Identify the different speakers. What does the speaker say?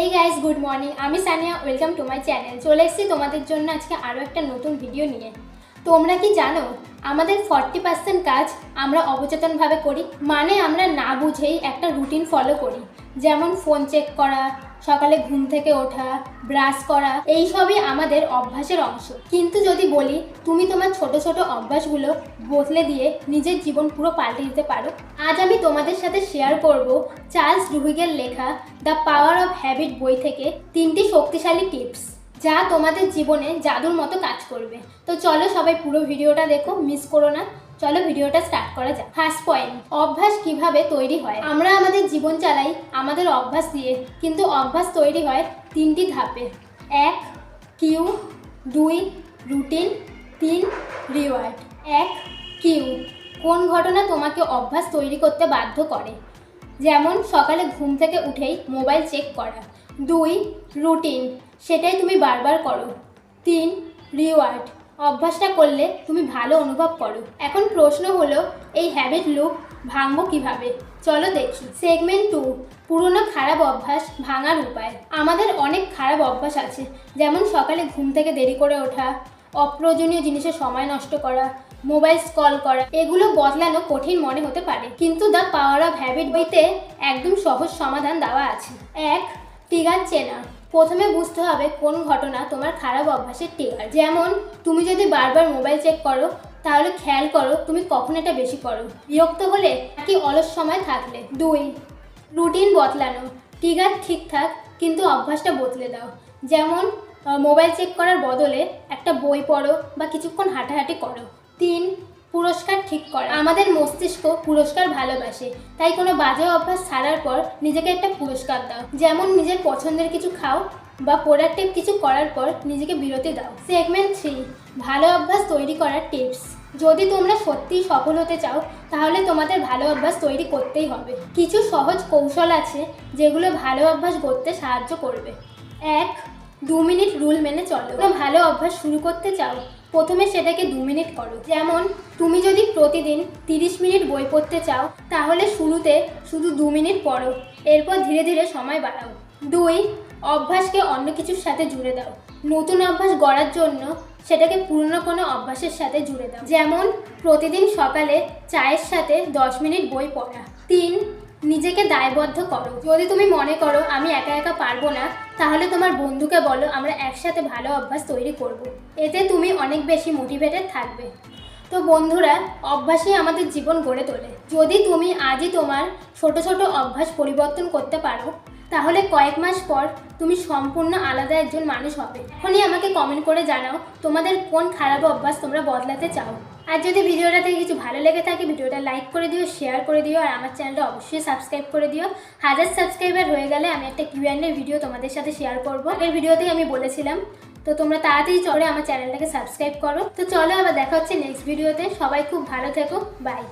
Speaker 1: এই guys, good morning. আমি Saniya, welcome to my channel. চলে এসেছি তোমাদের জন্য আজকে আরও একটা নতুন ভিডিও নিয়ে। তোমরা কি জানো আমাদের 40% কাজ আমরা অবচেতনভাবে করি, মানে আমরা না বুঝেই একটা রুটিন ফলো করি। যেমন ফোন চেক করা, সকালে ঘুম থেকে ওঠা, ব্রাশ করা, এই সবই আমাদের অভ্যাসের অংশ। কিন্তু যদি বলি তুমি তোমার ছোট ছোট অভ্যাসগুলো বদলে দিয়ে নিজের জীবন পুরো পাল্টে দিতে পারো। আজ আমি তোমাদের সাথে শেয়ার করব চার্লস ডুহিগের লেখা দ্য পাওয়ার অফ হ্যাবিট বই থেকে 3টি শক্তিশালী টিপস, যা তোমাদের জীবনে জাদুর মতো কাজ করবে। তো চলো সবাই পুরো ভিডিওটা দেখো, মিস করো না। চলো ভিডিওটা স্টার্ট করা যাক। ফার্স্ট পয়েন্ট, অভ্যাস কিভাবে তৈরি হয়। আমরা আমাদের জীবন চালাই আমাদের অভ্যাস দিয়ে, কিন্তু অভ্যাস তৈরি হয় 3টি ধাপে। 1 কিউ, 2 রুটিন, 3 রিওয়ার্ড। 1 কিউ, কোন ঘটনা তোমাকে অভ্যাস তৈরি করতে বাধ্য করে, যেমন সকালে ঘুম থেকে উঠেই মোবাইল চেক করা। 2 রুটিন, সেটাই তুমি বারবার করো। 3 রিওয়ার্ড, অভ্যাসটা করলে তুমি ভালো অনুভব করো। এখন প্রশ্ন হলো, এই হ্যাবিট লুপ ভাঙবো কিভাবে? চলো দেখি। সেগমেন্ট 2, পুরনো খারাপ অভ্যাস ভাঙার উপায়। আমাদের অনেক খারাপ অভ্যাস আছে, যেমন সকালে ঘুম থেকে দেরি করে ওঠা, অপ্রয়োজনীয় জিনিসে সময় নষ্ট করা, মোবাইল স্ক্রল করা। এগুলো বদলানো কঠিন মনে হতে পারে, কিন্তু দ্য পাওয়ার অফ হ্যাবিট বইতে একদম সহজ সমাধান দেওয়া আছে। 1 ট্রিগার চেনা। প্রথমে বুঝতে হবে কোন ঘটনা তোমার খারাপ অভ্যাসের ট্রিগার। যেমন তুমি যদি বারবার মোবাইল চেক করো, তাহলে খেয়াল করো তুমি কখন এটা বেশি করো, বিরক্ত হলে নাকি অলস সময় থাকলে। 2 রুটিন বদলানো। ট্রিগার ঠিকঠাক, কিন্তু অভ্যাসটা বদলে দাও। যেমন মোবাইল চেক করার বদলে একটা বই পড়ো বা কিছুক্ষণ হাঁটাহাঁটি করো। 3 পুরস্কার ঠিক করা। আমাদের মস্তিষ্ক পুরস্কার ভালোবাসে, তাই কোনো বাজে অভ্যাস ছাড়ার পর নিজেকে একটা পুরস্কার দাও। যেমন নিজের পছন্দের কিছু খাও বা প্রোডাক্টিভ কিছু করার পর নিজেকে বিরতি দাও। সেগমেন্ট 3, ভালো অভ্যাস তৈরি করার টিপস। যদি তোমরা সত্যিই সফল হতে চাও, তাহলে তোমাদের ভালো অভ্যাস তৈরি করতেই হবে। কিছু সহজ কৌশল আছে যেগুলো ভালো অভ্যাস গড়তে সাহায্য করবে। 1 2 মিনিট রুল মেনে চলো। ভালো অভ্যাস শুরু করতে চাও, প্রথমে সেটাকে 2 মিনিট করো। যেমন তুমি যদি প্রতিদিন 30 মিনিট বই পড়তে চাও, তাহলে শুরুতে শুধু 2 মিনিট পড়ো, এরপর ধীরে ধীরে সময় বাড়াও। 2 অভ্যাসকে অন্য কিছুর সাথে জুড়ে দাও। নতুন অভ্যাস গড়ার জন্য সেটাকে পুরনো কোনো অভ্যাসের সাথে জুড়ে দাও। যেমন প্রতিদিন সকালে চায়ের সাথে 10 মিনিট বই পড়া। 3 নিজেকে দায়বদ্ধ করো। যদি তুমি মনে করো আমি একা একা পারবো না, তাহলে তোমার বন্ধুকে বলো আমরা একসাথে ভালো অভ্যাস তৈরি করব। এতে তুমি অনেক বেশি মোটিভেটেড থাকবে। তো বন্ধুরা, অভ্যাসই আমাদের জীবন গড়ে তোলে। যদি তুমি আজই তোমার ছোট ছোট অভ্যাস পরিবর্তন করতে পারো, তাহলে কয়েক মাস পর তুমি সম্পূর্ণ আলাদা একজন মানুষ হবে। এখনই আমাকে কমেন্ট করে জানাও তোমাদের কোন খারাপ অভ্যাস তোমরা বদলাতে চাও। আর যদি ভিডিওটা থেকে কিছু ভালো লেগে থাকে, ভিডিওটা লাইক করে দিও, শেয়ার করে দিও, আর আমার চ্যানেলটা অবশ্যই সাবস্ক্রাইব করে দিও। 1000 সাবস্ক্রাইবার হয়ে গেলে আমি একটা Q&A ভিডিও তোমাদের সাথে শেয়ার করবো। এই ভিডিওতেই আমি বলেছিলাম, তো তোমরা তাড়াতাড়ি চলে আমার চ্যানেলটাকে সাবস্ক্রাইব করো। তো চলো, আবার দেখা হচ্ছে নেক্সট ভিডিওতে। সবাই খুব ভালো থেকো, বাই।